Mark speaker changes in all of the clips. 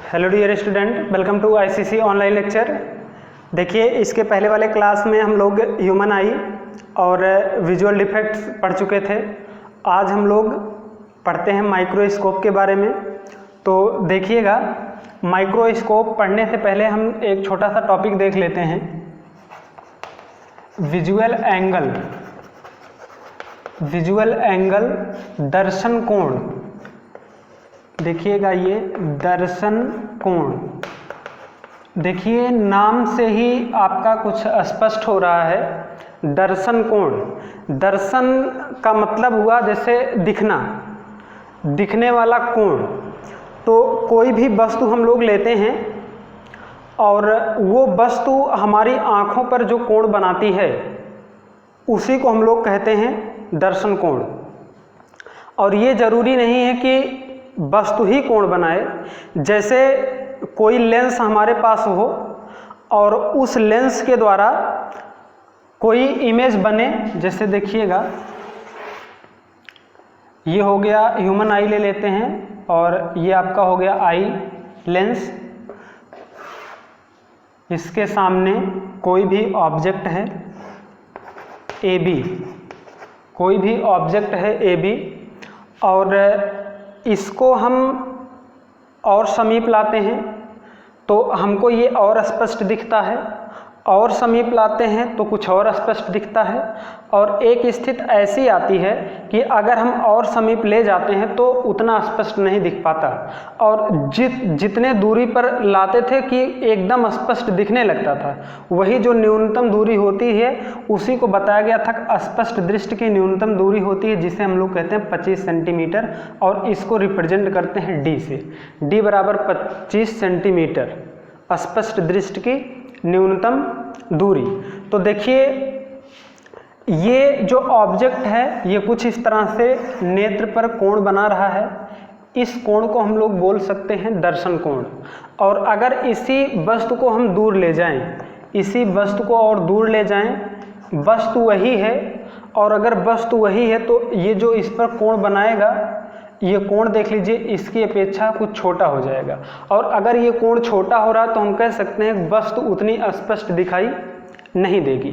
Speaker 1: Hello dear student, welcome to ICC online lecture. देखिए, इसके पहले वाले क्लास में हम लोग ह्यूमन आई और विजुअल डिफेक्ट्स पढ़ चुके थे। आज हम लोग पढ़ते हैं माइक्रोस्कोप के बारे में। तो देखिएगा, माइक्रोस्कोप पढ़ने से पहले हम एक छोटा सा टॉपिक देख लेते हैं। विजुअल एंगल, विजुअल एंगल दर्शन कोण। देखिएगा, ये दर्शन कोण। देखिए, नाम से ही आपका कुछ स्पष्ट हो रहा है। दर्शन कोण, दर्शन का मतलब हुआ जैसे दिखना, दिखने वाला कोण। तो कोई भी वस्तु हम लोग लेते हैं और वो वस्तु हमारी आँखों पर जो कोण बनाती है उसी को हम लोग कहते हैं दर्शन कोण। और ये ज़रूरी नहीं है कि वस्तु ही कोण बनाए। जैसे कोई लेंस हमारे पास हो और उस लेंस के द्वारा कोई इमेज बने, जैसे देखिएगा, ये हो गया ह्यूमन आई ले लेते हैं और ये आपका हो गया आई लेंस। इसके सामने कोई भी ऑब्जेक्ट है ए बी, कोई भी ऑब्जेक्ट है ए बी, और इसको हम और समीप लाते हैं तो हमको ये और स्पष्ट दिखता है, और समीप लाते हैं तो कुछ और स्पष्ट दिखता है। और एक स्थिति ऐसी आती है कि अगर हम और समीप ले जाते हैं तो उतना स्पष्ट नहीं दिख पाता, और जितने दूरी पर लाते थे कि एकदम स्पष्ट दिखने लगता था, वही जो न्यूनतम दूरी होती है उसी को बताया गया था स्पष्ट दृष्टि की न्यूनतम दूरी होती है, जिसे हम लोग कहते हैं 25 सेंटीमीटर। और इसको रिप्रेजेंट करते हैं डी से। डी बराबर 25 सेंटीमीटर स्पष्ट दृष्टि की न्यूनतम दूरी। तो देखिए, ये जो ऑब्जेक्ट है ये कुछ इस तरह से नेत्र पर कोण बना रहा है। इस कोण को हम लोग बोल सकते हैं दर्शन कोण। और अगर इसी वस्तु को हम दूर ले जाएं, इसी वस्तु को और दूर ले जाएं, वस्तु वही है, और अगर वस्तु वही है तो ये जो इस पर कोण बनाएगा, ये कोण देख लीजिए, इसकी अपेक्षा कुछ छोटा हो जाएगा। और अगर ये कोण छोटा हो रहा है तो हम कह सकते हैं वस्तु उतनी स्पष्ट दिखाई नहीं देगी।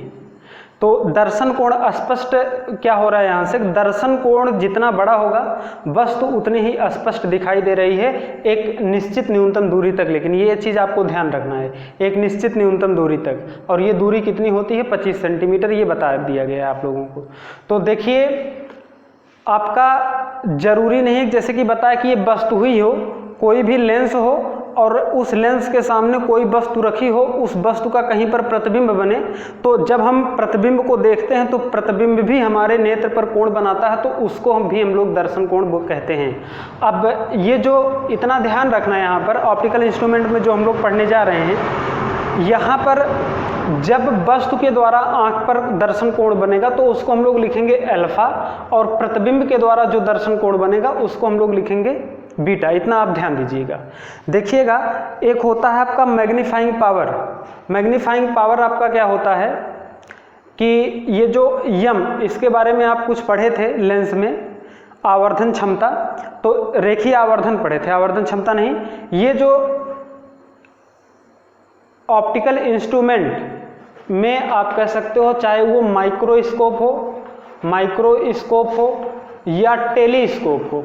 Speaker 1: तो दर्शन कोण स्पष्ट क्या हो रहा है यहाँ से, दर्शन कोण जितना बड़ा होगा वस्तु उतनी ही स्पष्ट दिखाई दे रही है एक निश्चित न्यूनतम दूरी तक। लेकिन ये चीज़ आपको ध्यान रखना है, एक निश्चित न्यूनतम दूरी तक। और ये दूरी कितनी होती है, 25 सेंटीमीटर, ये बता दिया गया है आप लोगों को। तो देखिए, आपका जरूरी नहीं जैसे कि बताया कि ये वस्तु ही हो, कोई भी लेंस हो और उस लेंस के सामने कोई वस्तु रखी हो, उस वस्तु का कहीं पर प्रतिबिंब बने, तो जब हम प्रतिबिंब को देखते हैं तो प्रतिबिंब भी हमारे नेत्र पर कोण बनाता है, तो उसको हम लोग दर्शन कोण कहते हैं। अब ये जो इतना ध्यान रखना है यहाँ पर, ऑप्टिकल इंस्ट्रूमेंट में जो हम लोग पढ़ने जा रहे हैं, यहाँ पर जब वस्तु के द्वारा आंख पर दर्शन कोण बनेगा तो उसको हम लोग लिखेंगे अल्फा, और प्रतिबिंब के द्वारा जो दर्शन कोण बनेगा उसको हम लोग लिखेंगे बीटा। इतना आप ध्यान दीजिएगा। देखिएगा, एक होता है आपका मैग्नीफाइंग पावर। मैग्नीफाइंग पावर आपका क्या होता है कि ये जो यम, इसके बारे में आप कुछ पढ़े थे लेंस में, आवर्धन क्षमता, तो रेखीय आवर्धन पढ़े थे, आवर्धन क्षमता नहीं। ये जो ऑप्टिकल इंस्ट्रूमेंट में आप कह सकते हो, चाहे वो माइक्रोस्कोप हो या टेलीस्कोप हो,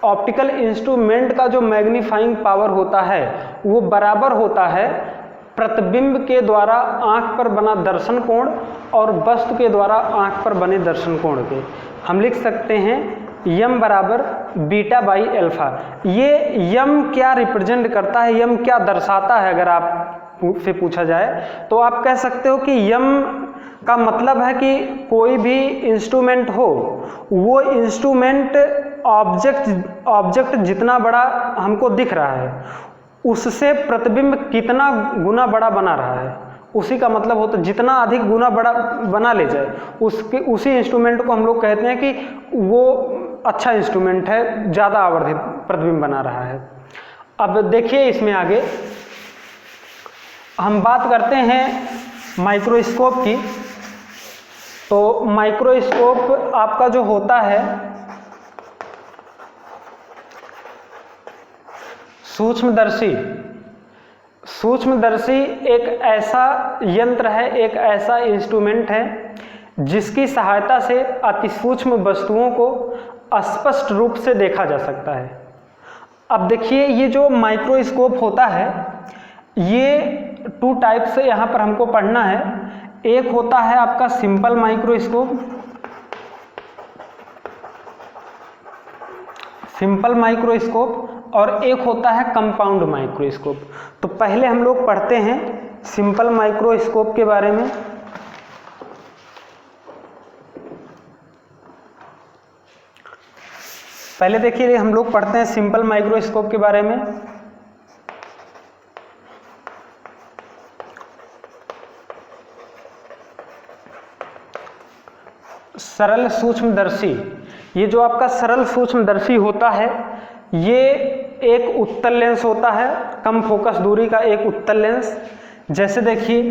Speaker 1: ऑप्टिकल इंस्ट्रूमेंट का जो मैग्नीफाइंग पावर होता है वो बराबर होता है प्रतिबिंब के द्वारा आंख पर बना दर्शन कोण और वस्तु के द्वारा आंख पर बने दर्शन कोण के। हम लिख सकते हैं यम बराबर बीटा बाई अल्फा। ये यम क्या रिप्रेजेंट करता है, यम क्या दर्शाता है, अगर आप से पूछा जाए तो आप कह सकते हो कि यम का मतलब है कि कोई भी इंस्ट्रूमेंट हो, वो इंस्ट्रूमेंट ऑब्जेक्ट जितना बड़ा हमको दिख रहा है उससे प्रतिबिंब कितना गुना बड़ा बना रहा है, उसी का मतलब होता है जितना अधिक गुना बड़ा बना ले जाए उसी इंस्ट्रूमेंट को हम लोग कहते हैं कि वो अच्छा इंस्ट्रूमेंट है, ज़्यादा आवर्धित प्रतिबिंब बना रहा है। अब देखिए, इसमें आगे हम बात करते हैं माइक्रोस्कोप की। तो माइक्रोस्कोप आपका जो होता है सूक्ष्मदर्शी, सूक्ष्मदर्शी एक ऐसा यंत्र है, एक ऐसा इंस्ट्रूमेंट है जिसकी सहायता से अति सूक्ष्म वस्तुओं को स्पष्ट रूप से देखा जा सकता है। अब देखिए ये जो माइक्रोस्कोप होता है ये 2 टाइप से यहाँ पर हमको पढ़ना है। एक होता है आपका सिंपल माइक्रोस्कोप, सिंपल माइक्रोस्कोप, और एक होता है कंपाउंड माइक्रोस्कोप। तो पहले हम लोग पढ़ते हैं सिंपल माइक्रोस्कोप के बारे में। पहले देखिए हम लोग पढ़ते हैं सिंपल माइक्रोस्कोप के बारे में। सरल सूक्ष्मदर्शी, ये जो आपका सरल सूक्ष्मदर्शी होता है ये एक उत्तल लेंस होता है, कम फोकस दूरी का एक उत्तल लेंस। जैसे देखिए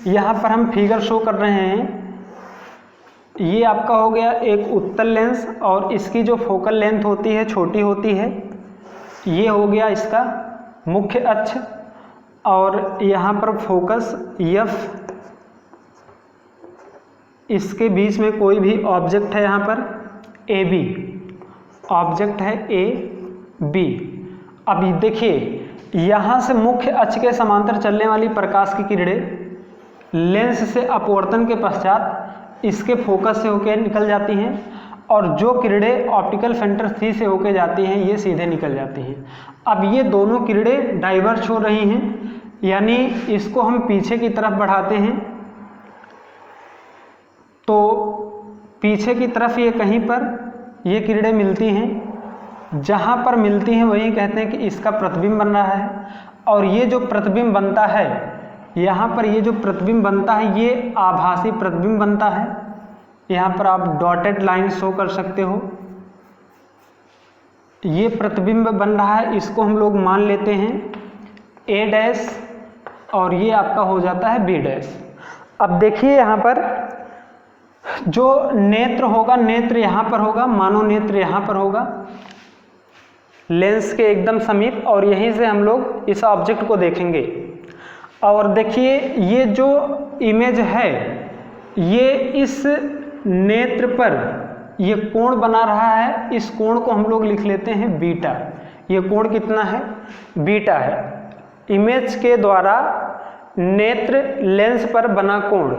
Speaker 1: यहाँ पर हम फिगर शो कर रहे हैं, ये आपका हो गया एक उत्तल लेंस और इसकी जो फोकल लेंथ होती है छोटी होती है। ये हो गया इसका मुख्य अक्ष और यहाँ पर फोकस F, इसके बीच में कोई भी ऑब्जेक्ट है यहाँ पर AB, ऑब्जेक्ट है AB। अब देखिए यहाँ से मुख्य अक्ष के समांतर चलने वाली प्रकाश की किरणें लेंस से अपवर्तन के पश्चात इसके फोकस से होकर निकल जाती हैं और जो किरणें ऑप्टिकल सेंटर C से होकर जाती हैं ये सीधे निकल जाती हैं। अब ये दोनों किरणें डाइवर्ज हो रही हैं, यानी इसको हम पीछे की तरफ बढ़ाते हैं तो पीछे की तरफ ये कहीं पर ये किरणें मिलती हैं, जहाँ पर मिलती हैं वही कहते हैं कि इसका प्रतिबिंब बन रहा है। और ये जो प्रतिबिंब बनता है यहाँ पर, ये जो प्रतिबिंब बनता है ये आभासी प्रतिबिंब बनता है। यहाँ पर आप डॉटेड लाइन शो कर सकते हो, ये प्रतिबिंब बन रहा है, इसको हम लोग मान लेते हैं A' और ये आपका हो जाता है B'। अब देखिए यहाँ पर जो नेत्र होगा, नेत्र यहाँ पर होगा, मानो नेत्र यहाँ पर होगा लेंस के एकदम समीप, और यहीं से हम लोग इस ऑब्जेक्ट को देखेंगे। और देखिए ये जो इमेज है ये इस नेत्र पर ये कोण बना रहा है, इस कोण को हम लोग लिख लेते हैं बीटा। ये कोण कितना है? बीटा है। इमेज के द्वारा नेत्र लेंस पर बना कोण।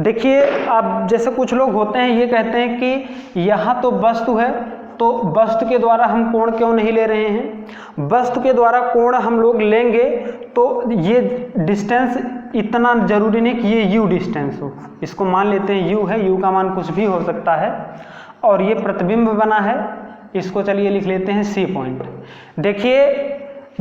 Speaker 1: देखिए अब जैसे कुछ लोग होते हैं ये कहते हैं कि यहाँ तो वस्तु है तो वस्तु के द्वारा हम कोण क्यों नहीं ले रहे हैं। वस्तु के द्वारा कोण हम लोग लेंगे तो ये डिस्टेंस इतना जरूरी नहीं कि ये u डिस्टेंस हो, इसको मान लेते हैं u है, u का मान कुछ भी हो सकता है। और ये प्रतिबिंब बना है, इसको चलिए लिख लेते हैं C पॉइंट। देखिए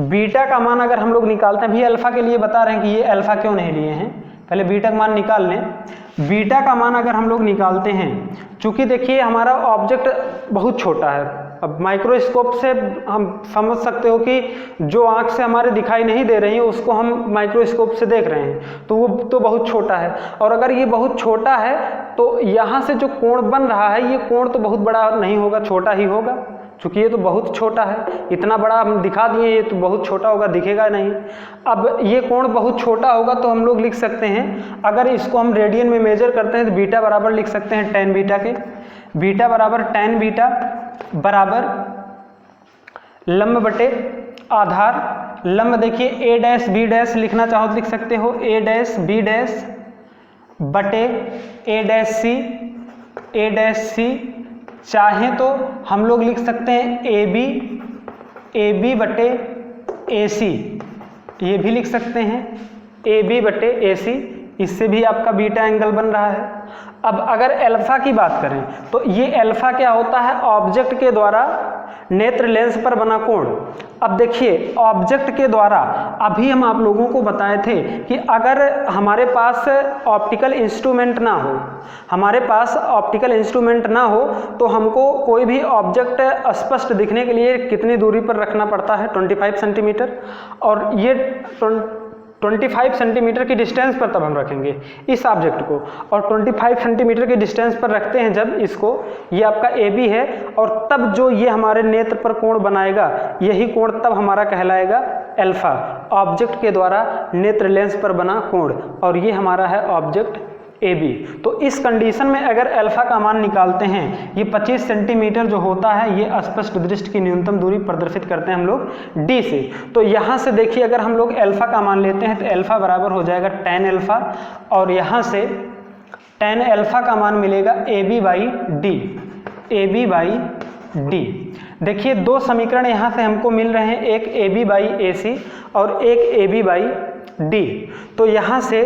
Speaker 1: बीटा का मान अगर हम लोग निकालते हैं, भी अल्फा के लिए बता रहे हैं कि ये अल्फा क्यों नहीं लिए हैं, पहले बीटा का मान निकाल लें। बीटा का मान अगर हम लोग निकालते हैं, चूंकि देखिए हमारा ऑब्जेक्ट बहुत छोटा है, अब माइक्रोस्कोप से हम समझ सकते हो कि जो आंख से हमारे दिखाई नहीं दे रही है उसको हम माइक्रोस्कोप से देख रहे हैं तो वो तो बहुत छोटा है। और अगर ये बहुत छोटा है तो यहाँ से जो कोण बन रहा है ये कोण तो बहुत बड़ा नहीं होगा, छोटा ही होगा, चूँकि ये तो बहुत छोटा है। इतना बड़ा हम दिखा दिए, ये तो बहुत छोटा होगा, दिखेगा नहीं। अब ये कोण बहुत छोटा होगा तो हम लोग लिख सकते हैं, अगर इसको हम रेडियन में मेजर करते हैं तो बीटा बराबर लिख सकते हैं tan बीटा के। बीटा बराबर tan बीटा बराबर लंब बटे आधार। लंब देखिए a' b' लिखना चाहो तो लिख सकते हो a' b' बटे a''c चाहें तो हम लोग लिख सकते हैं AB बटे AC, ये भी लिख सकते हैं AB बटे AC, इससे भी आपका बीटा एंगल बन रहा है। अब अगर अल्फा की बात करें तो ये अल्फा क्या होता है? ऑब्जेक्ट के द्वारा नेत्र लेंस पर बना कोण। अब देखिए ऑब्जेक्ट के द्वारा, अभी हम आप लोगों को बताए थे कि अगर हमारे पास ऑप्टिकल इंस्ट्रूमेंट ना हो, हमारे पास ऑप्टिकल इंस्ट्रूमेंट ना हो तो हमको कोई भी ऑब्जेक्ट स्पष्ट दिखने के लिए कितनी दूरी पर रखना पड़ता है? 25 सेंटीमीटर। और ये 25 सेंटीमीटर की डिस्टेंस पर तब हम रखेंगे इस ऑब्जेक्ट को, और 25 सेंटीमीटर की डिस्टेंस पर रखते हैं जब इसको, ये आपका ए बी है, और तब जो ये हमारे नेत्र पर कोण बनाएगा यही कोण तब हमारा कहलाएगा अल्फा, ऑब्जेक्ट के द्वारा नेत्र लेंस पर बना कोण, और ये हमारा है ऑब्जेक्ट ए बी। तो इस कंडीशन में अगर अल्फा का मान निकालते हैं, ये 25 सेंटीमीटर जो होता है ये स्पष्ट दृष्टि की न्यूनतम दूरी प्रदर्शित करते हैं हम लोग डी से। तो यहाँ से देखिए अगर हम लोग अल्फा का मान लेते हैं तो अल्फा बराबर हो जाएगा tan अल्फा, और यहाँ से tan अल्फा का मान मिलेगा A B by D, A B by D. देखिए दो समीकरण यहाँ से हमको मिल रहे हैं, एक ए बी बाई ए सी और एक ए बी बाई डी। तो यहाँ से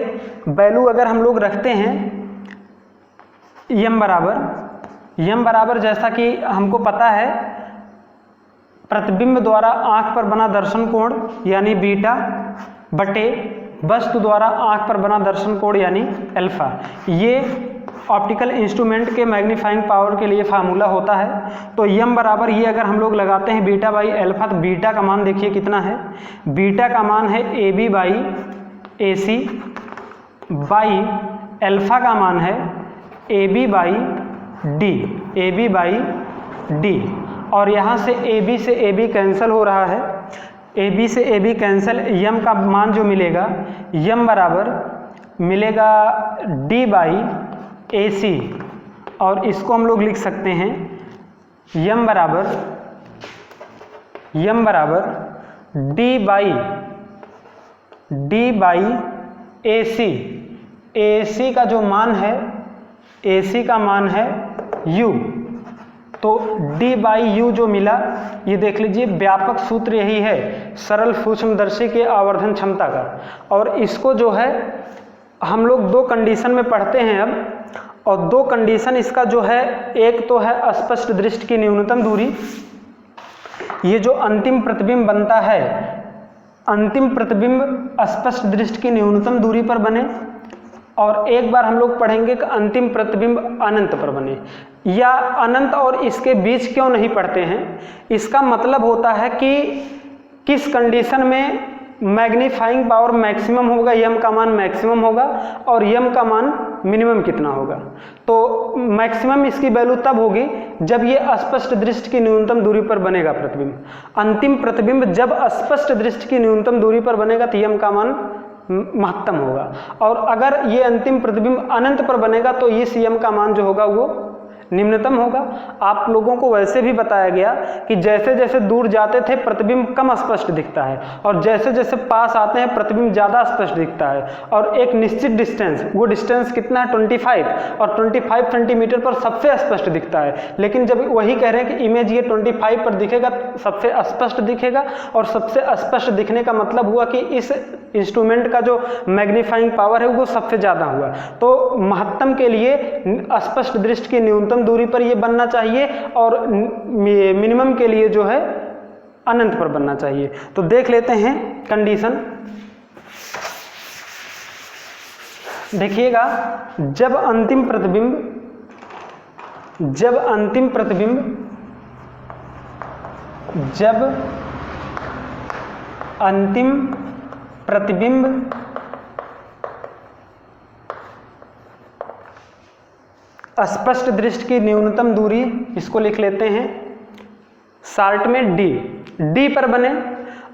Speaker 1: वैल्यू अगर हम लोग रखते हैं यम बराबर जैसा कि हमको पता है प्रतिबिंब द्वारा आंख पर बना दर्शन कोण यानी बीटा बटे वस्तु द्वारा आंख पर बना दर्शन कोण यानी अल्फा, ये ऑप्टिकल इंस्ट्रूमेंट के मैग्नीफाइंग पावर के लिए फार्मूला होता है। तो यम बराबर ये अगर हम लोग लगाते हैं बीटा बाई अल्फा, तो बीटा का मान देखिए कितना है, बीटा का मान है A B by A C by alpha का मान है A B by D, A B by D. और यहाँ से ए बी से ए बी कैंसिल हो रहा है, ए बी से ए बी कैंसिल, यम का मान जो मिलेगा यम बराबर मिलेगा डी बाई ए सी, और इसको हम लोग लिख सकते हैं यम बराबर डी बाई ए सी। ए सी का जो मान है, ए सी का मान है u, तो d बाई यू जो मिला, ये देख लीजिए व्यापक सूत्र यही है सरल सूक्ष्मदर्शी के आवर्धन क्षमता का। और इसको जो है हम लोग दो कंडीशन में पढ़ते हैं अब, और दो कंडीशन इसका जो है, एक तो है स्पष्ट दृष्टि की न्यूनतम दूरी, ये जो अंतिम प्रतिबिंब बनता है, अंतिम प्रतिबिंब स्पष्ट दृष्टि की न्यूनतम दूरी पर बने, और एक बार हम लोग पढ़ेंगे कि अंतिम प्रतिबिंब अनंत पर बने, या अनंत और इसके बीच क्यों नहीं पढ़ते हैं। इसका मतलब होता है कि किस कंडीशन में मैग्नीफाइंग पावर मैक्सिमम होगा, यम का मान मैक्सिमम होगा, और यम का मान मिनिमम कितना होगा। तो मैक्सिमम इसकी वैल्यू तब होगी जब ये स्पष्ट दृष्टि की न्यूनतम दूरी पर बनेगा प्रतिबिंब। अंतिम प्रतिबिंब जब स्पष्ट दृष्टि की न्यूनतम दूरी पर बनेगा तो यम का मान महत्तम होगा, और अगर ये अंतिम प्रतिबिंब अनंत पर बनेगा तो इस यम का मान जो होगा वो निम्नतम होगा। आप लोगों को वैसे भी बताया गया कि जैसे जैसे दूर जाते थे प्रतिबिंब कम स्पष्ट दिखता है, और जैसे जैसे पास आते हैं प्रतिबिंब ज़्यादा स्पष्ट दिखता है। और एक निश्चित डिस्टेंस, वो डिस्टेंस कितना है 25, और 25 सेंटीमीटर पर सबसे स्पष्ट दिखता है। लेकिन जब वही कह रहे हैं कि इमेज ये 25 पर दिखेगा, सबसे स्पष्ट दिखेगा, और सबसे स्पष्ट दिखने का मतलब हुआ कि इस इंस्ट्रूमेंट का जो मैग्नीफाइंग पावर है वो सबसे ज़्यादा हुआ। तो महत्तम के लिए स्पष्ट दृष्टि की न्यूनतम दूरी पर ये बनना चाहिए, और मिनिमम के लिए जो है अनंत पर बनना चाहिए। तो देख लेते हैं कंडीशन। देखिएगा जब अंतिम प्रतिबिंब स्पष्ट दृष्टि की न्यूनतम दूरी, इसको लिख लेते हैं शार्ट में डी पर बने,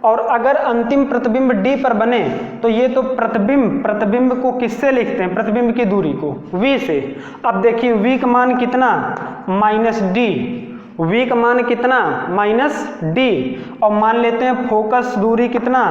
Speaker 1: और अगर अंतिम प्रतिबिंब डी पर बने तो ये तो प्रतिबिंब को किससे लिखते हैं, प्रतिबिंब की दूरी को v से। अब देखिए v का मान कितना -d, v का मान कितना -d, और मान लेते हैं फोकस दूरी कितना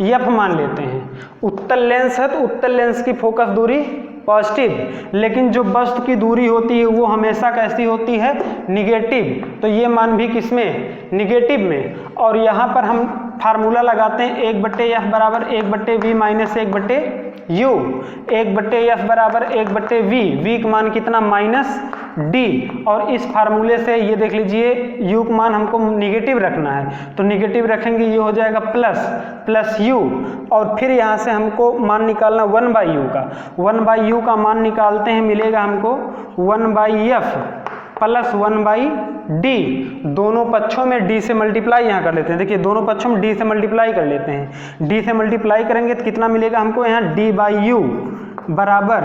Speaker 1: f मान लेते हैं। उत्तल लेंस है तो उत्तल लेंस की फोकस दूरी पॉजिटिव, लेकिन जो वस्तु की दूरी होती है वो हमेशा कैसी होती है, निगेटिव। तो ये मान भी किसमें, निगेटिव में। और यहाँ पर हम फार्मूला लगाते हैं 1/f बराबर 1/v माइनस 1/u, 1/f बराबर 1/v, v का मान कितना -d, और इस फार्मूले से ये देख लीजिए u का मान हमको निगेटिव रखना है, तो निगेटिव रखेंगे ये हो जाएगा प्लस u, और फिर यहाँ से हमको मान निकालना 1/u का, 1/u का मान निकालते हैं, मिलेगा हमको 1/f प्लस 1/v डी, दोनों पक्षों में डी से मल्टीप्लाई यहाँ कर लेते हैं। देखिए दोनों पक्षों में डी से मल्टीप्लाई कर लेते हैं। डी से मल्टीप्लाई करेंगे तो कितना मिलेगा हमको यहाँ डी बाई यू बराबर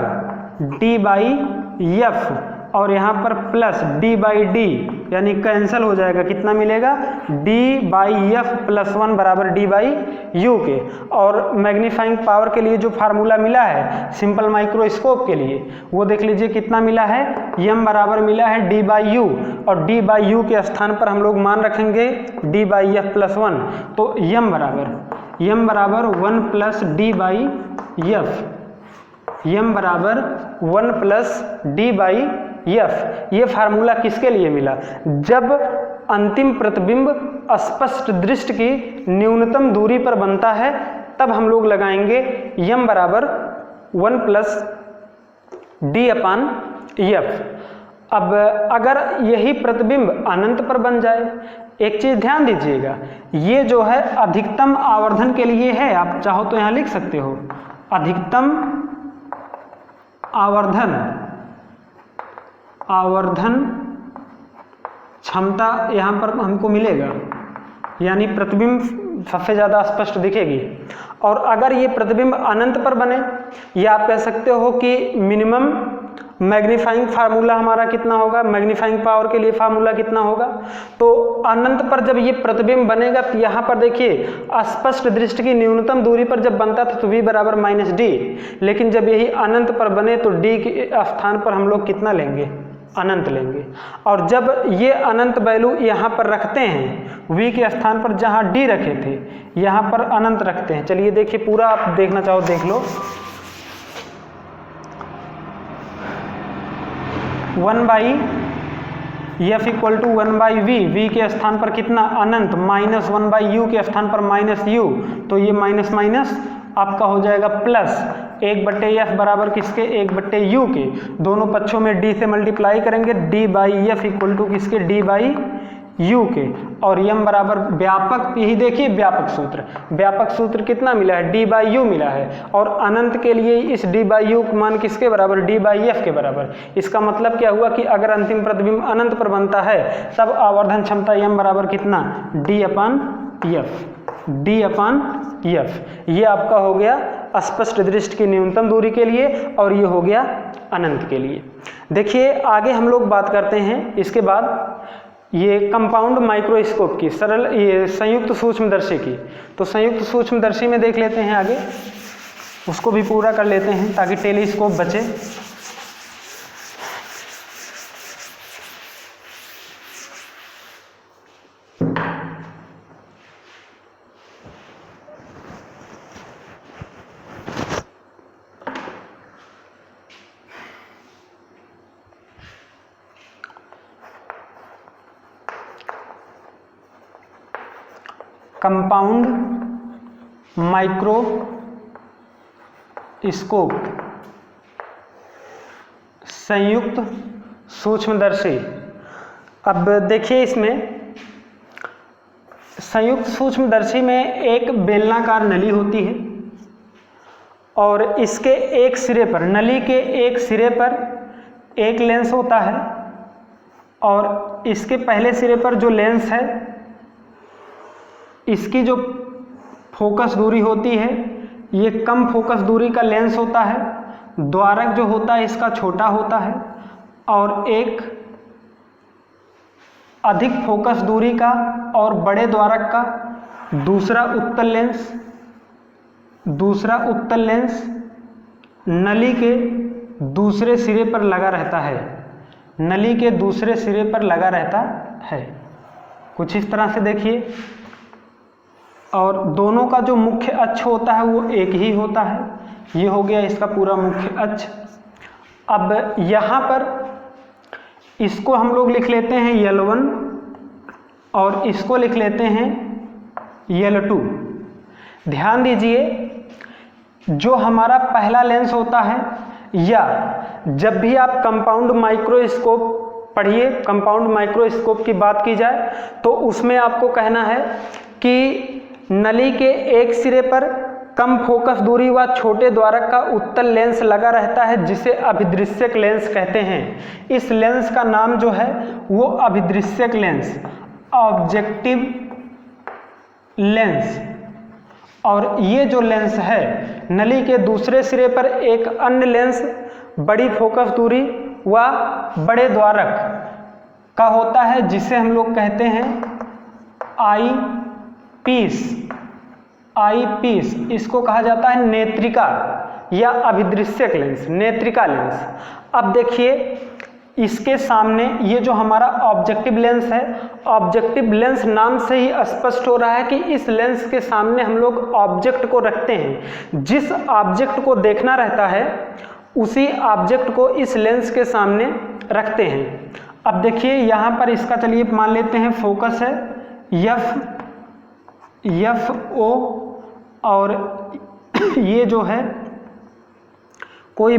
Speaker 1: डी बाई एफ, और यहाँ पर प्लस डी बाई डी यानी कैंसिल हो जाएगा, कितना मिलेगा डी बाई एफ प्लस 1 बराबर डी बाई यू के। और मैग्नीफाइंग पावर के लिए जो फार्मूला मिला है सिंपल माइक्रोस्कोप के लिए वो देख लीजिए कितना मिला है, एम बराबर मिला है डी बाई यू, और डी बाई यू के स्थान पर हम लोग मान रखेंगे डी बाई एफ प्लस 1, तो एम बराबर 1 plus D by F, M बराबर 1 प्लस डी बाई एफ। ये फार्मूला किसके लिए मिला, जब अंतिम प्रतिबिंब स्पष्ट दृष्टि की न्यूनतम दूरी पर बनता है तब हम लोग लगाएंगे एम बराबर 1 प्लस डी अपान एफ। अब अगर यही प्रतिबिंब अनंत पर बन जाए, एक चीज ध्यान दीजिएगा, ये जो है अधिकतम आवर्धन के लिए है, आप चाहो तो यहां लिख सकते हो अधिकतम आवर्धन क्षमता यहाँ पर हमको मिलेगा, यानी प्रतिबिंब सबसे ज़्यादा स्पष्ट दिखेगी। और अगर ये प्रतिबिंब अनंत पर बने, या आप कह सकते हो कि मिनिमम मैग्नीफाइंग फार्मूला हमारा कितना होगा, मैग्नीफाइंग पावर के लिए फार्मूला कितना होगा, तो अनंत पर जब ये प्रतिबिंब बनेगा तो यहाँ पर देखिए स्पष्ट दृष्टि की न्यूनतम दूरी पर जब बनता था तो v बराबर माइनस डी, लेकिन जब यही अनंत पर बने तो d के स्थान पर हम लोग कितना लेंगे, अनंत लेंगे। और जब ये अनंत वैल्यू यहाँ पर रखते हैं v के स्थान पर जहाँ d रखे थे यहाँ पर अनंत रखते हैं। चलिए देखिए पूरा आप देखना चाहो देख लो, 1 by F equal to 1 by V के स्थान पर कितना अनंत, माइनस 1 बाई यू के स्थान पर माइनस यू, तो ये माइनस माइनस आपका हो जाएगा प्लस 1/f बराबर किसके, 1/u के। दोनों पक्षों में d से मल्टीप्लाई करेंगे, d by F equal to किसके, d बाई u के। और m बराबर व्यापक, यही देखिए व्यापक सूत्र कितना मिला है, d बाई यू मिला है, और अनंत के लिए इस d बाई यू मान किसके बराबर, d बाई एफ के बराबर। इसका मतलब क्या हुआ कि अगर अंतिम प्रतिबिंब अनंत पर बनता है तब आवर्धन क्षमता m बराबर कितना, d अपान एफ। ये आपका हो गया स्पष्ट दृष्टि की न्यूनतम दूरी के लिए, और ये हो गया अनंत के लिए। देखिए आगे हम लोग बात करते हैं इसके बाद ये कंपाउंड माइक्रोस्कोप की, सरल ये संयुक्त सूक्ष्मदर्शी की। तो संयुक्त सूक्ष्मदर्शी में देख लेते हैं आगे, उसको भी पूरा कर लेते हैं ताकि टेलीस्कोप बचे। कंपाउंड माइक्रोस्कोप संयुक्त सूक्ष्मदर्शी। अब देखिए इसमें संयुक्त सूक्ष्मदर्शी में एक बेलनाकार नली होती है, और इसके एक सिरे पर, नली के एक सिरे पर एक लेंस होता है, और इसके पहले सिरे पर जो लेंस है इसकी जो फोकस दूरी होती है ये कम फोकस दूरी का लेंस होता है, द्वारक जो होता है इसका छोटा होता है, और एक अधिक फोकस दूरी का और बड़े द्वारक का दूसरा उत्तल लेंस नली के दूसरे सिरे पर लगा रहता है, नली के दूसरे सिरे पर लगा रहता है। कुछ इस तरह से देखिए, और दोनों का जो मुख्य अक्ष होता है वो एक ही होता है। ये हो गया इसका पूरा मुख्य अक्ष। अब यहाँ पर इसको हम लोग लिख लेते हैं L1 और इसको लिख लेते हैं L2। ध्यान दीजिए, जो हमारा पहला लेंस होता है, या जब भी आप कंपाउंड माइक्रोस्कोप पढ़िए, कंपाउंड माइक्रोस्कोप की बात की जाए तो उसमें आपको कहना है कि नली के एक सिरे पर कम फोकस दूरी व छोटे द्वारक का उत्तल लेंस लगा रहता है जिसे अभिदृश्यक लेंस कहते हैं। इस लेंस का नाम जो है वो अभिदृश्यक लेंस, ऑब्जेक्टिव लेंस। और ये जो लेंस है, नली के दूसरे सिरे पर एक अन्य लेंस बड़ी फोकस दूरी व बड़े द्वारक का होता है जिसे हम लोग कहते हैं आई पीस। इसको कहा जाता है नेत्रिका या अभिदृश्यक लेंस, नेत्रिका लेंस। अब देखिए इसके सामने ये जो हमारा ऑब्जेक्टिव लेंस है, ऑब्जेक्टिव लेंस नाम से ही स्पष्ट हो रहा है कि इस लेंस के सामने हम लोग ऑब्जेक्ट को रखते हैं। जिस ऑब्जेक्ट को देखना रहता है उसी ऑब्जेक्ट को इस लेंस के सामने रखते हैं। अब देखिए यहाँ पर इसका चलिए मान लेते हैं फोकस है एफ ओ, और ये जो है कोई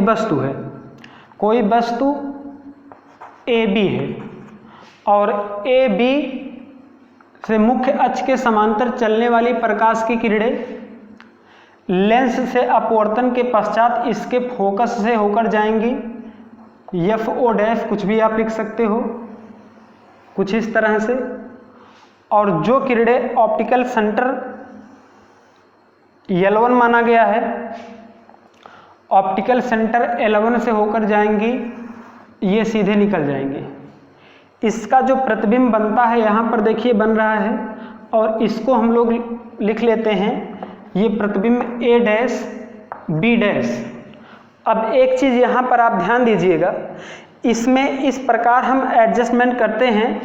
Speaker 1: वस्तु ए बी है, और ए बी से मुख्य अक्ष के समांतर चलने वाली प्रकाश की किरणें लेंस से अपवर्तन के पश्चात इसके फोकस से होकर जाएंगी। एफ ओ डैश कुछ भी आप लिख सकते हो कुछ इस तरह से। और जो किरणें ऑप्टिकल सेंटर L1 माना गया है, ऑप्टिकल सेंटर L1 से होकर जाएंगी, ये सीधे निकल जाएंगे। इसका जो प्रतिबिंब बनता है यहाँ पर देखिए बन रहा है, और इसको हम लोग लिख लेते हैं ये प्रतिबिंब A डैश B डैश। अब एक चीज़ यहाँ पर आप ध्यान दीजिएगा, इसमें इस प्रकार हम एडजस्टमेंट करते हैं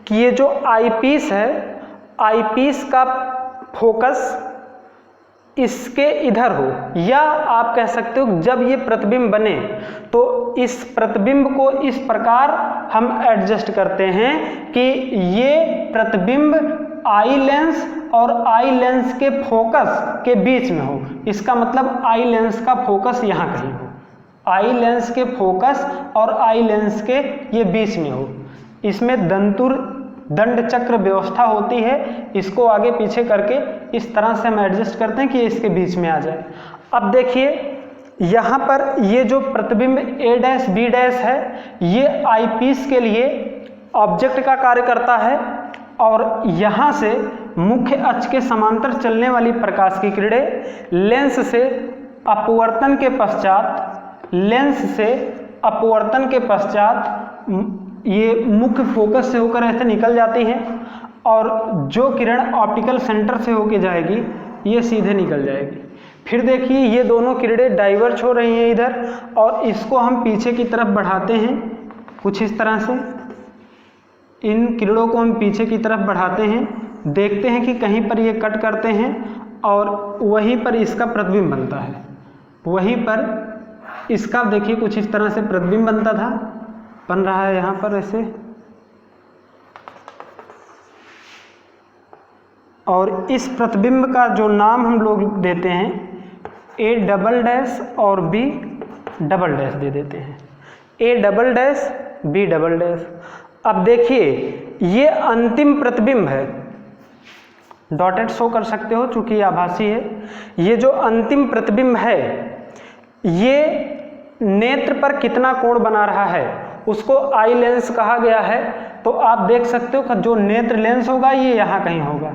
Speaker 1: कि ये जो आईपीस है, आईपीस का फोकस इसके इधर हो, या आप कह सकते हो जब ये प्रतिबिंब बने तो इस प्रतिबिंब को इस प्रकार हम एडजस्ट करते हैं कि ये प्रतिबिंब आई लेंस और आई लेंस के फोकस के बीच में हो। इसका मतलब आई लेंस का फोकस यहाँ कहीं हो, आई लेंस के फोकस और आई लेंस के ये बीच में हो। इसमें दंड चक्र व्यवस्था होती है, इसको आगे पीछे करके इस तरह से हम एडजस्ट करते हैं कि इसके बीच में आ जाए। अब देखिए यहाँ पर ये जो प्रतिबिंब A डैश B डैश है, ये आईपीस के लिए ऑब्जेक्ट का कार्य करता है, और यहाँ से मुख्य अक्ष के समांतर चलने वाली प्रकाश की किरणें लेंस से अपवर्तन के पश्चात ये मुख्य फोकस से होकर ऐसे निकल जाती हैं, और जो किरण ऑप्टिकल सेंटर से होके जाएगी ये सीधे निकल जाएगी। फिर देखिए ये दोनों किरणें डाइवर्ज हो रही हैं इधर, और इसको हम पीछे की तरफ बढ़ाते हैं कुछ इस तरह से। इन किरणों को हम पीछे की तरफ बढ़ाते हैं, देखते हैं कि कहीं पर ये कट करते हैं, और वहीं पर इसका प्रतिबिंब बनता है। वहीं पर इसका देखिए कुछ इस तरह से प्रतिबिंब बनता था, बन रहा है यहाँ पर ऐसे। और इस प्रतिबिंब का जो नाम हम लोग देते हैं A डबल डैश और B डबल डैश दे देते हैं, A double dash B double dash. अब देखिए ये अंतिम प्रतिबिंब है, डॉटेड शो कर सकते हो चूंकि आभासी है। ये जो अंतिम प्रतिबिंब है ये नेत्र पर कितना कोण बना रहा है उसको आई लेंस कहा गया है। तो आप देख सकते हो कि जो नेत्र लेंस होगा ये यहाँ कहीं होगा,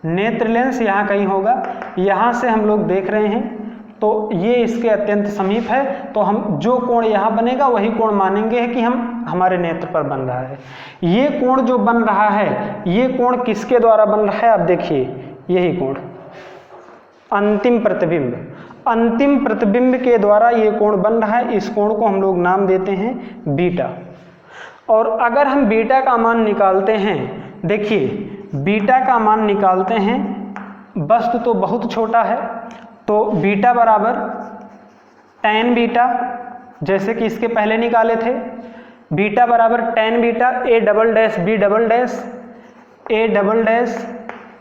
Speaker 1: नेत्र लेंस यहाँ कहीं होगा। यहाँ से हम लोग देख रहे हैं तो ये इसके अत्यंत समीप है, तो हम जो कोण यहाँ बनेगा वही कोण मानेंगे कि हमारे नेत्र पर बन रहा है। ये कोण जो बन रहा है ये कोण किसके द्वारा बन रहा है, आप देखिए यही कोण अंतिम प्रतिबिंब के द्वारा ये कोण बन रहा है। इस कोण को हम लोग नाम देते हैं बीटा। और अगर हम बीटा का मान निकालते हैं, देखिए बीटा का मान निकालते हैं, वस्तु तो बहुत छोटा है, तो बीटा बराबर tan बीटा, जैसे कि इसके पहले निकाले थे, बीटा बराबर tan beta A double dash B double dash A double dash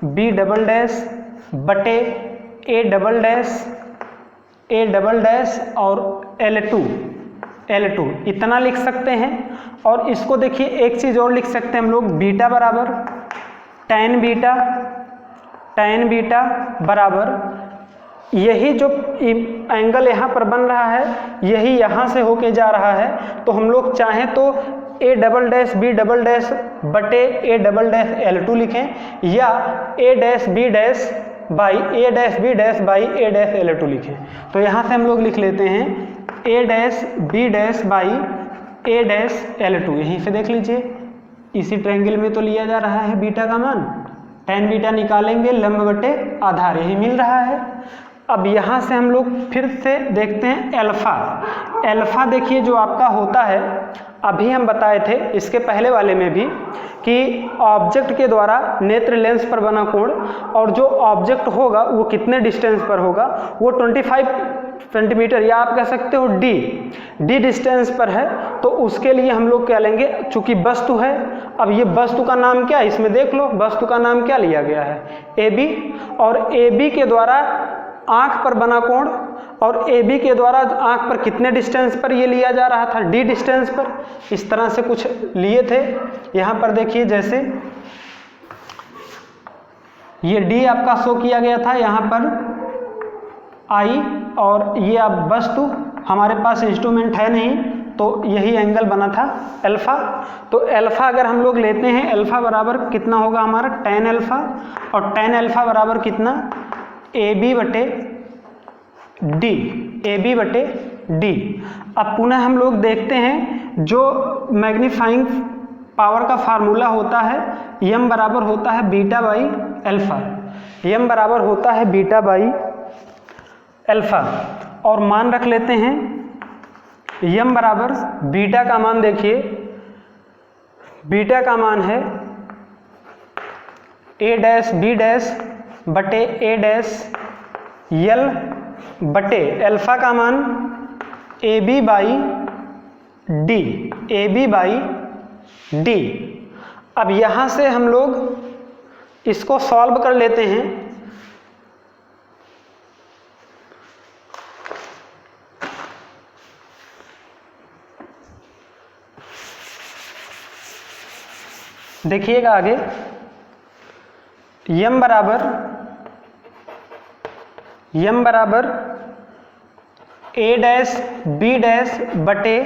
Speaker 1: B double dash बटे A डबल डैश और L2 इतना लिख सकते हैं। और इसको देखिए एक चीज़ और लिख सकते हैं हम लोग, बीटा बराबर tan बीटा बराबर यही जो एंगल यहाँ पर बन रहा है यही यहाँ से होके जा रहा है, तो हम लोग चाहें तो a double dash b double dash बटे a डबल डैश L2 लिखें या a dash b dash by a dash b dash by a dash L2 लिखें। तो यहाँ से हम लोग लिख लेते हैं a dash b dash by a dash L2। यहीं से देख लीजिए, इसी ट्रायंगल में तो लिया जा रहा है बीटा का मान, tan बीटा निकालेंगे लंब बटे आधार, यही मिल रहा है। अब यहाँ से हम लोग फिर से देखते हैं अल्फा। अल्फा देखिए जो आपका होता है, अभी हम बताए थे इसके पहले वाले में भी कि ऑब्जेक्ट के द्वारा नेत्र लेंस पर बना कोण, और जो ऑब्जेक्ट होगा वो कितने डिस्टेंस पर होगा, वो 25 सेंटीमीटर या आप कह सकते हो डी डिस्टेंस पर है। तो उसके लिए हम लोग क्या लेंगे, चूंकि वस्तु है, अब ये वस्तु का नाम क्या है इसमें देख लो, वस्तु का नाम क्या लिया गया है AB, और AB के द्वारा आंख पर बना कोण, और AB के द्वारा आंख पर कितने डिस्टेंस पर ये लिया जा रहा था, D डिस्टेंस पर। इस तरह से कुछ लिए थे। यहाँ पर देखिए जैसे ये D आपका शो किया गया था यहाँ पर I, और ये अब वस्तु, हमारे पास इंस्ट्रूमेंट है नहीं तो यही एंगल बना था अल्फा। तो अल्फा अगर हम लोग लेते हैं, अल्फा बराबर कितना होगा हमारा tan अल्फा, और tan अल्फा बराबर कितना AB बटे D। अब पुनः हम लोग देखते हैं जो मैग्नीफाइंग पावर का फार्मूला होता है, m बराबर होता है बीटा बाई अल्फा, m बराबर होता है बीटा बाई अल्फा। और मान रख लेते हैं m बराबर बीटा का मान, देखिए बीटा का मान है a डैश b डैश बटे a डैश L बटे अल्फा का मान AB बाई D। अब यहाँ से हम लोग इसको सॉल्व कर लेते हैं। देखिएगा आगे, m बराबर a डैश b डैश बटे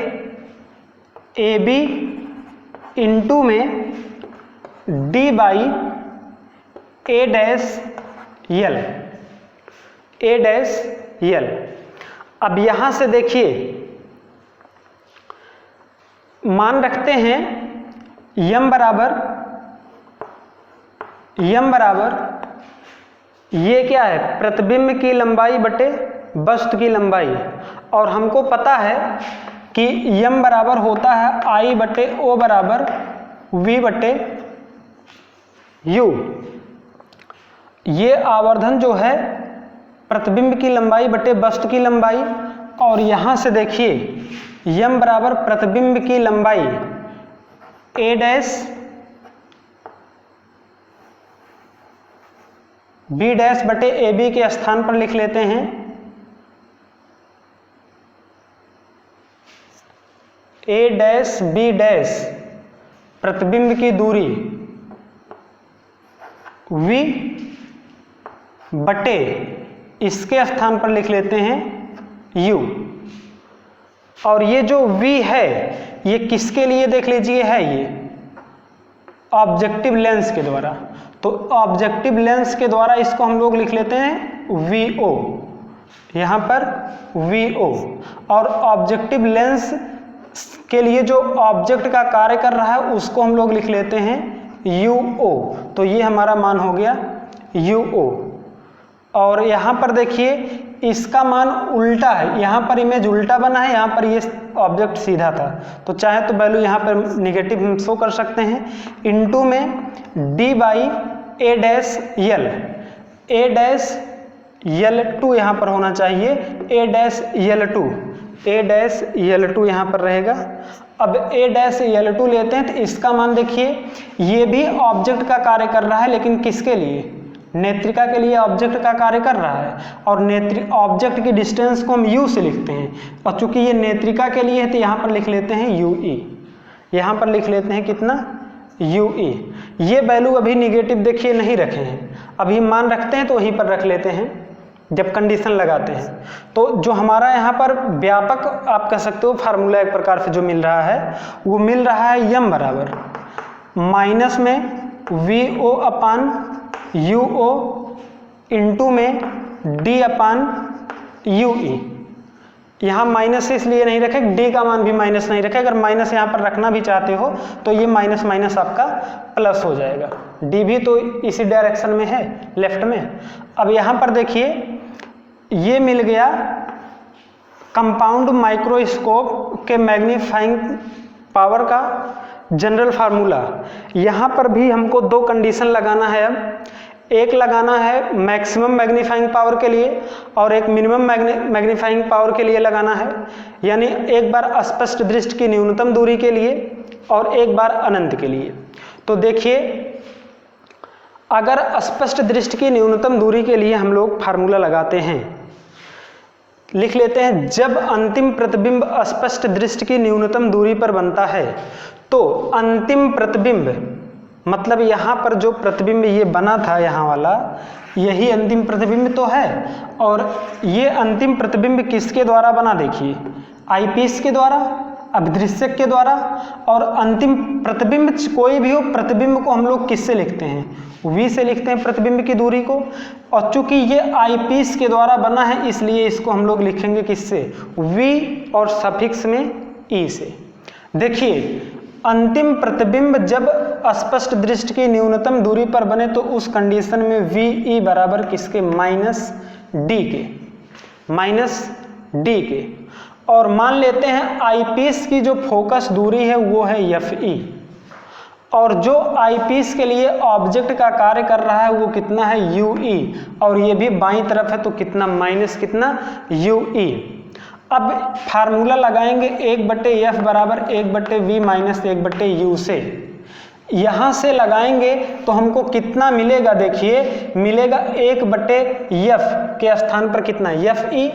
Speaker 1: AB इंटू में D by a dash L। अब यहाँ से देखिए मान रखते हैं m बराबर ये क्या है, प्रतिबिंब की लंबाई बटे वस्तु की लंबाई, और हमको पता है कि m बराबर होता है I बटे O बराबर V बटे U। ये आवर्धन जो है प्रतिबिंब की लंबाई बटे वस्तु की लंबाई, और यहाँ से देखिए m बराबर प्रतिबिंब की लंबाई A डैश B डैश बटे AB के स्थान पर लिख लेते हैं A डैश B डैश प्रतिबिंब की दूरी V बटे इसके स्थान पर लिख लेते हैं U। और ये जो V है ये किसके लिए देख लीजिए है, ये ऑब्जेक्टिव लेंस के द्वारा। तो ऑब्जेक्टिव लेंस के द्वारा इसको हम लोग लिख लेते हैं VO, यहाँ पर VO। और ऑब्जेक्टिव लेंस के लिए जो ऑब्जेक्ट का कार्य कर रहा है उसको हम लोग लिख लेते हैं UO। तो ये हमारा मान हो गया UO। और यहाँ पर देखिए इसका मान उल्टा है, यहाँ पर इमेज उल्टा बना है, यहाँ पर ये ऑब्जेक्ट सीधा था, तो चाहे तो वैल्यू यहाँ पर निगेटिव हम शो कर सकते हैं। इनटू में D by A dash L, A dash L2 यहाँ पर होना चाहिए, A डैश L2 यहाँ पर रहेगा। अब A डैश L2 लेते हैं तो इसका मान देखिए ये भी ऑब्जेक्ट का कार्य कर रहा है, लेकिन किसके लिए, नेत्रिका के लिए ऑब्जेक्ट का कार्य कर रहा है। और ऑब्जेक्ट की डिस्टेंस को हम U से लिखते हैं, और चूंकि ये नेत्रिका के लिए है तो यहाँ पर लिख लेते हैं UE, यहाँ पर लिख लेते हैं कितना UE। ये वैल्यू अभी निगेटिव देखिए नहीं रखे हैं, अभी मान रखते हैं तो वहीं पर रख लेते हैं। जब कंडीशन लगाते हैं। तो जो हमारा यहाँ पर व्यापक आप कह सकते हो फार्मूला एक प्रकार से जो मिल रहा है, वो मिल रहा है यम बराबर माइनस में VO अपान UO इंटू में D अपान UE। यहाँ माइनस इसलिए नहीं रखे, D का मान भी माइनस नहीं रखे। अगर माइनस यहाँ पर रखना भी चाहते हो तो ये माइनस माइनस आपका प्लस हो जाएगा। D भी तो इसी डायरेक्शन में है, लेफ्ट में। अब यहाँ पर देखिए ये मिल गया कंपाउंड माइक्रोस्कोप के मैग्नीफाइंग पावर का जनरल फार्मूला। यहाँ पर भी हमको दो कंडीशन लगाना है। अब एक लगाना है मैक्सिमम मैग्नीफाइंग पावर के लिए और एक मिनिमम मैग्नीफाइंग पावर के लिए लगाना है। यानी एक बार स्पष्ट दृष्टि की न्यूनतम दूरी के लिए और एक बार अनंत के लिए। तो देखिए अगर स्पष्ट दृष्टि की न्यूनतम दूरी के लिए हम लोग फार्मूला लगाते हैं, लिख लेते हैं, जब अंतिम प्रतिबिंब स्पष्ट दृष्टि की न्यूनतम दूरी पर बनता है तो अंतिम प्रतिबिंब, मतलब यहाँ पर जो प्रतिबिंब ये बना था यहाँ वाला, यही अंतिम प्रतिबिंब तो है। और ये अंतिम प्रतिबिंब किसके द्वारा बना, देखिए आईपीस के द्वारा, अभिदृश्यक के द्वारा। और अंतिम प्रतिबिंब कोई भी हो, प्रतिबिंब को हम लोग किससे लिखते हैं, V से लिखते हैं प्रतिबिंब की दूरी को। और चूंकि ये आईपीस के द्वारा बना है इसलिए इसको हम लोग लिखेंगे किससे, V और सफिक्स में E से। देखिए अंतिम प्रतिबिंब जब स्पष्ट दृष्टि की न्यूनतम दूरी पर बने तो उस कंडीशन में VE बराबर किसके, माइनस डी के। और मान लेते हैं आईपीस की जो फोकस दूरी है वो है FE, और जो आईपीस के लिए ऑब्जेक्ट का कार्य कर रहा है वो कितना है, UE, और ये भी बाईं तरफ है तो कितना, माइनस कितना, UE। अब फार्मूला लगाएंगे 1/F बराबर 1/V माइनस 1/U से। यहाँ से लगाएंगे तो हमको कितना मिलेगा, देखिए मिलेगा 1/F के स्थान पर कितना, FE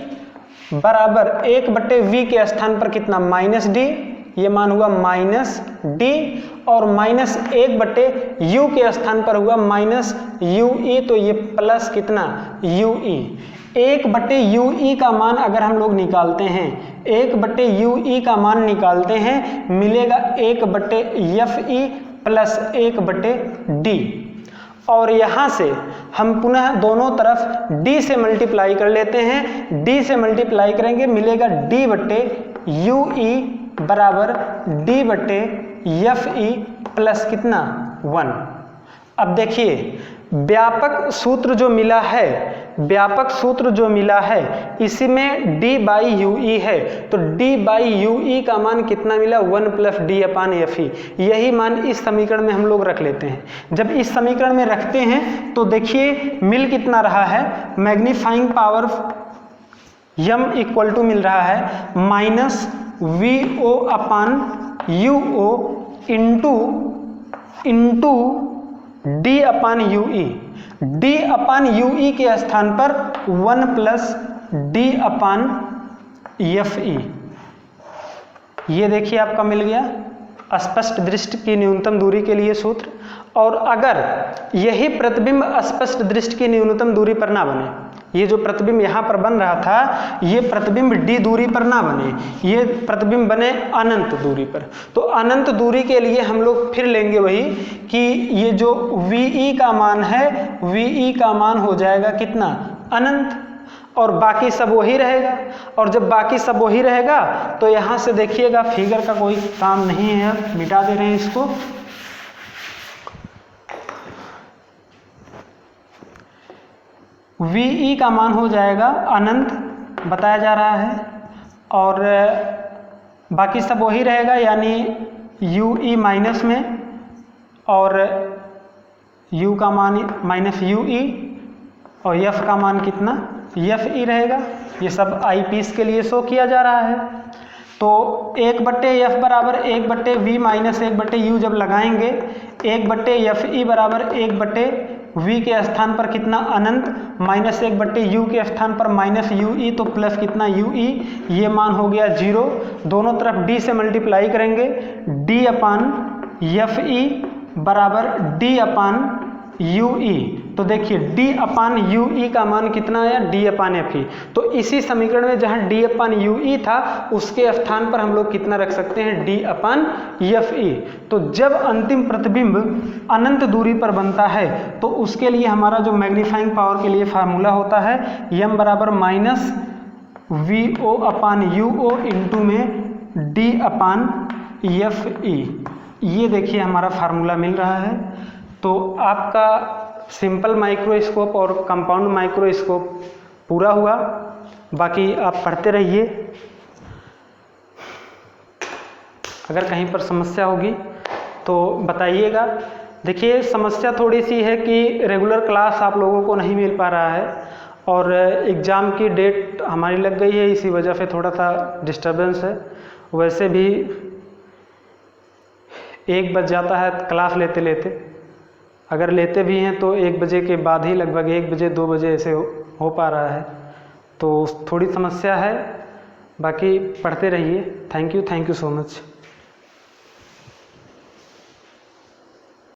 Speaker 1: बराबर 1/V के स्थान पर कितना, -D, ये मान हुआ -D, और -1/U के स्थान पर हुआ -UE, तो ये प्लस कितना, UE। 1/UE का मान अगर हम लोग निकालते हैं, 1/UE का मान निकालते हैं, मिलेगा 1/FE प्लस 1/D। और यहाँ से हम पुनः दोनों तरफ D से मल्टीप्लाई कर लेते हैं। D से मल्टीप्लाई करेंगे मिलेगा D/UE बराबर D/FE प्लस कितना, 1। अब देखिए व्यापक सूत्र जो मिला है, इसी में D/UE है, तो D/UE का मान कितना मिला, 1 + D/FE। यही मान इस समीकरण में हम लोग रख लेते हैं। जब इस समीकरण में रखते हैं तो देखिए मिल कितना रहा है, magnifying power M equal to मिल रहा है -VO/UO इंटू D/UE। D/UE के स्थान पर 1 + D/FE। ये देखिए आपका मिल गया स्पष्ट दृष्टि की न्यूनतम दूरी के लिए सूत्र। और अगर यही प्रतिबिंब स्पष्ट दृष्टि की न्यूनतम दूरी पर ना बने, ये जो प्रतिबिंब यहाँ पर बन रहा था ये प्रतिबिंब D दूरी पर ना बने, ये प्रतिबिंब बने अनंत दूरी पर, तो अनंत दूरी के लिए हम लोग फिर लेंगे वही कि ये जो VE का मान है, VE का मान हो जाएगा कितना, अनंत, और बाकी सब वही रहेगा। और जब बाकी सब वही रहेगा तो यहाँ से देखिएगा फिगर का कोई काम नहीं है, मिटा दे रहे हैं इसको। VE का मान हो जाएगा अनंत बताया जा रहा है, और बाकी सब वही रहेगा, यानी UE माइनस में और U का मान -UE और F का मान कितना, FE रहेगा। ये सब आईपीस के लिए शो किया जा रहा है। तो 1/F बराबर 1/V माइनस 1/U जब लगाएंगे, 1/FE बराबर 1/V के स्थान पर कितना, अनंत, -1/U के स्थान पर -UE, तो प्लस कितना, UE। ये मान हो गया 0। दोनों तरफ D से मल्टीप्लाई करेंगे, D/FE बराबर D/ UE, तो देखिए d अपान UE का मान कितना आया, d अपान FE। तो इसी समीकरण में जहाँ d अपान UE था उसके स्थान पर हम लोग कितना रख सकते हैं, d अपान FE। तो जब अंतिम प्रतिबिंब अनंत दूरी पर बनता है तो उसके लिए हमारा जो मैग्नीफाइंग पावर के लिए फार्मूला होता है m बराबर माइनस VO अपान UO इंटू में d अपान FE। ये देखिए हमारा फार्मूला मिल रहा है। तो आपका सिंपल माइक्रोस्कोप और कंपाउंड माइक्रोस्कोप पूरा हुआ। बाकी आप पढ़ते रहिए, अगर कहीं पर समस्या होगी तो बताइएगा। देखिए समस्या थोड़ी सी है कि रेगुलर क्लास आप लोगों को नहीं मिल पा रहा है और एग्ज़ाम की डेट हमारी लग गई है, इसी वजह से थोड़ा सा डिस्टर्बेंस है। वैसे भी 1 बज जाता है क्लास लेते लेते, अगर लेते भी हैं तो 1 बजे के बाद ही, लगभग 1 बजे 2 बजे ऐसे हो पा रहा है, तो थोड़ी समस्या है। बाकी पढ़ते रहिए। Thank you so much.